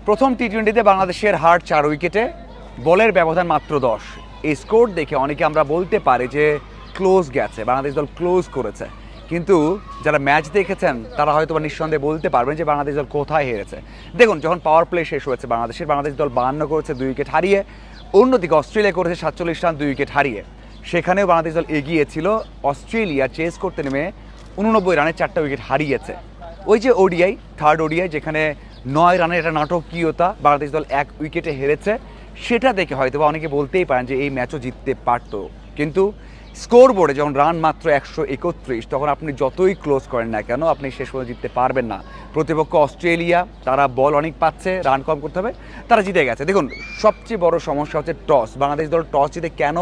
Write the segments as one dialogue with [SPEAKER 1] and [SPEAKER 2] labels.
[SPEAKER 1] প্রথম টি-20তে বাংলাদেশের হার 4 উইকেটে, বলের ব্যবধান মাত্র 10। এই স্কোর দেখে অনেকে আমরা বলতে পারি যে ক্লোজ গেছে, বাংলাদেশ দল ক্লোজ করেছে, কিন্তু যারা ম্যাচ দেখেছেন তারা হয়তো নিঃসন্দেহে বলতে পারবেন যে বাংলাদেশ দল কোথায় হেরেছে। দেখুন, যখন পাওয়ার প্লে শেষ হয়েছে বাংলাদেশ দল 52 করেছে 2 উইকেট হারিয়ে, অন্যদিকে অস্ট্রেলিয়া করেছে 47 রান 2 উইকেট হারিয়ে। সেখানেও বাংলাদেশ দল এগিয়ে ছিল, অস্ট্রেলিয়া চেস করতে নেমে 89 রানে 4টা উইকেট হারিয়েছে। ওই যে ওডিআই, থার্ড ওডিআই, যেখানে 9 রানের একটা নাটকীয়তা, বাংলাদেশ দল 1 উইকেটে হেরেছে, সেটা দেখে হয়তো বা অনেকে বলতেই পারেন যে এই ম্যাচও জিততে পারত। কিন্তু স্কোর বোর্ডে যখন রান মাত্র 131, তখন আপনি যতই ক্লোজ করেন না কেন আপনি শেষ পর্যন্ত জিততে পারবেন না। প্রতিপক্ষ অস্ট্রেলিয়া, তারা বল অনেক পাচ্ছে, রান কম করতে হবে, তারা জিতে গেছে। দেখুন, সবচেয়ে বড় সমস্যা হচ্ছে টস। বাংলাদেশ দল টস জিতে কেন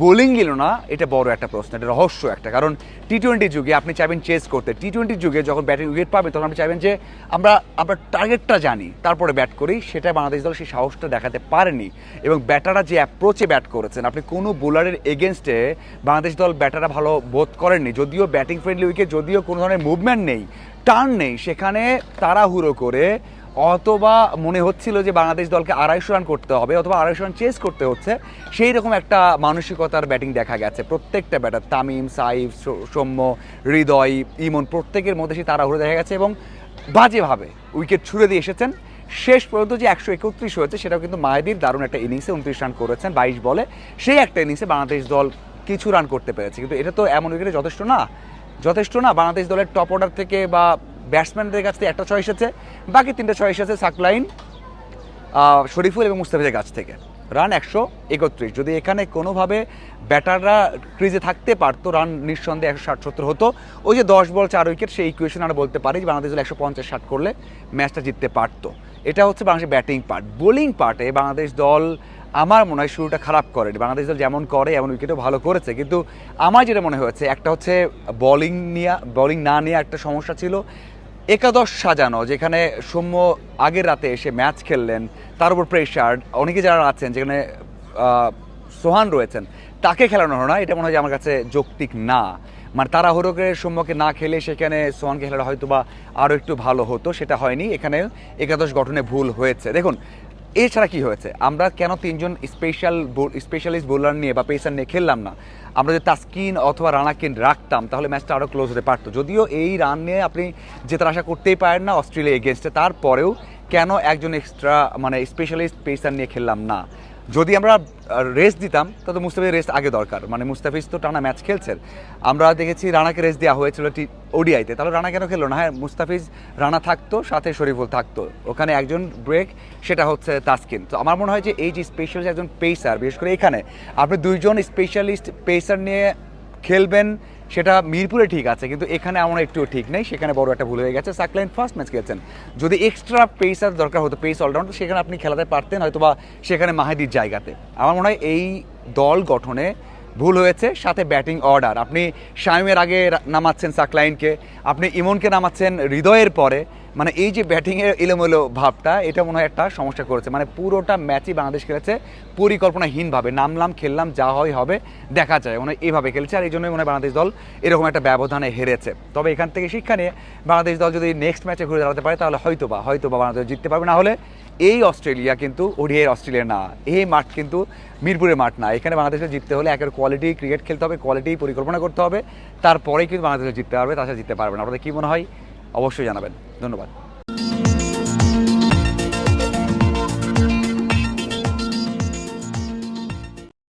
[SPEAKER 1] বোলিং গেল না, এটা বড় একটা প্রশ্ন, এটা রহস্য একটা। কারণ টি-20 যুগে আপনি চাইবেন চেস করতে, টি-20 যুগে যখন ব্যাটিং উইকেট পাবেন তখন আপনি চাইবেন যে আমরা টার্গেটটা জানি, তারপরে ব্যাট করি। সেটা বাংলাদেশ দল সেই সাহসটা দেখাতে পারেনি। এবং ব্যাটাররা যে অ্যাপ্রোচে ব্যাট করেছেন, আপনি কোনো বোলারের এগেনস্টে বাংলাদেশ দল ব্যাটাররা ভালো বোধ করেননি। যদিও ব্যাটিং ফ্রেন্ডলি উইকেট, যদিও কোনো ধরনের মুভমেন্ট নেই, টার্ন নেই, সেখানে তাড়াহুড়ো করে অথবা মনে হচ্ছিল যে বাংলাদেশ দলকে 250 রান করতে হবে অথবা 250 রান চেস করতে হচ্ছে, সেই রকম একটা মানসিকতার ব্যাটিং দেখা গেছে প্রত্যেকটা ব্যাটার। তামিম, সাইফ, সৌম্য, হৃদয়, ইমন, প্রত্যেকের মধ্যে সেই তাড়াহুড়ো দেখা গেছে এবং বাজেভাবে উইকেট ছুড়ে দিয়ে এসেছেন। শেষ পর্যন্ত যে 131 হয়েছে, সেটাও কিন্তু মাহেদির দারুণ একটা ইনিংসে 29 রান করেছেন 22 বলে। সেই একটা ইনিংসে বাংলাদেশ দল কিছু রান করতে পেরেছে, কিন্তু এটা তো এমন উইকেটে যথেষ্ট না। বাংলাদেশ দলের টপ অর্ডার থেকে বা ব্যাটসম্যানদের কাছ থেকে একটা 6 এসেছে, বাকি 3টে 6 এসেছে সাকলাইন, শরীফুল এবং মুস্তাফিজের কাছ থেকে। রান 131। যদি এখানে কোনোভাবে ব্যাটাররা ক্রিজে থাকতে পারতো, রান নিঃসন্দেহে 160-70 হতো। ওই যে 10 বল 4 উইকেট, সেই ইকুয়েশন আমরা বলতে পারি যে বাংলাদেশ দল 150-60 করলে ম্যাচটা জিততে পারতো। এটা হচ্ছে বাংলাদেশের ব্যাটিং পার্ট। বোলিং পার্টে বাংলাদেশ দল আমার মনে হয় শুরুটা খারাপ করেনি। বাংলাদেশ দল যেমন করে এমন উইকেটও ভালো করেছে, কিন্তু আমার যেটা মনে হয়েছে, একটা হচ্ছে বোলিং না নিয়ে একটা সমস্যা ছিল। একাদশ সাজানো, যেখানে সৌম্য আগের রাতে এসে ম্যাচ খেললেন, তার উপর প্রেশার, অনেকে যারা আছেন, যেখানে সোহান রয়েছেন, তাকে খেলানো হলো না, এটা মনে হয় যে আমার কাছে যৌক্তিক না। মানে তাড়াহুড়ো করে সৌম্যকে না খেলে সেখানে সোহানকে খেলাটা হয়তো বা আরও একটু ভালো হতো, সেটা হয়নি। এখানে একাদশ গঠনে ভুল হয়েছে। দেখুন, এছাড়া কি হয়েছে, আমরা কেন 3জন স্পেশালিস্ট বোলার নিয়ে বা পেসার নিয়ে খেললাম না? আমরা যদি তাসকিন অথবা রানাকে রাখতাম তাহলে ম্যাচটা আরও ক্লোজ হতে পারতো। যদিও এই রান নিয়ে আপনি জেতার আশা করতেই পারেন না অস্ট্রেলিয়া এগেনস্টে, তারপরেও কেন একজন এক্সট্রা স্পেশালিস্ট পেসার নিয়ে খেললাম না? যদি আমরা রেস্ট দিতাম তাহলে মুস্তাফিজের রেস্ট আগে দরকার। মুস্তাফিজ তো টানা ম্যাচ খেলছেন, আমরা দেখেছি রানাকে রেস্ট দেওয়া হয়েছিল ওডিআইতে, তাহলে রানা কেন খেললো না? হ্যাঁ, মুস্তাফিজ, রানা থাকতো, সাথে শরীফুল থাকতো, ওখানে একজন ব্রেক, সেটা হচ্ছে তাসকিন। তো আমার মনে হয় যে এই যে স্পেশাল একজন পেসার, বিশেষ করে এখানে আপনি 2জন স্পেশালিস্ট পেসার নিয়ে খেলবেন, সেটা মিরপুরে ঠিক আছে, কিন্তু এখানে আমার একটুও ঠিক নেই। সেখানে বড় একটা ভুল হয়ে গেছে। সাকলাইন ফার্স্ট ম্যাচ খেলছেন, যদি এক্সট্রা পেসার দরকার হতো, পেস অলরাউন্ডার, সেখানে আপনি খেলাতে পারতেন হয়তো বা সেখানে মাহেদির জায়গাতে। আমার মনে হয় এই দল গঠনে ভুল হয়েছে। সাথে ব্যাটিং অর্ডার, আপনি শামিমের আগে নামাচ্ছেন সাকলাইনকে, আপনি ইমনকে নামাচ্ছেন হৃদয়ের পরে, এই যে ব্যাটিংয়ের এলোমেলো ভাবটা, এটা মনে হয় একটা সমস্যা করেছে। পুরোটা ম্যাচই বাংলাদেশ খেলেছে পরিকল্পনাহীনভাবে, নামলাম, খেললাম, যা হয় হবে, দেখা যায়, এইভাবে খেলছে। আর এই জন্যই মনে হয় বাংলাদেশ দল এরকম একটা ব্যবধানে হেরেছে। তবে এখান থেকে শিক্ষা নিয়ে বাংলাদেশ দল যদি নেক্সট ম্যাচে ঘুরে দাঁড়াতে পারে, তাহলে হয়তো বা বাংলাদেশ জিততে পারবে। না হলে এই অস্ট্রেলিয়া কিন্তু ওডিআই অস্ট্রেলিয়া না, এই মাঠ কিন্তু মিরপুরের মাঠ না। এখানে বাংলাদেশে জিততে হলে একের কোয়ালিটি ক্রিকেট খেলতে হবে, কোয়ালিটি পরিকল্পনা করতে হবে, তারপরেই কিন্তু বাংলাদেশে জিততে পারবে, তাছাড়া জিততে পারবে না। আপনাদের কী মনে হয় অবশ্যই জানাবেন। ধন্যবাদ।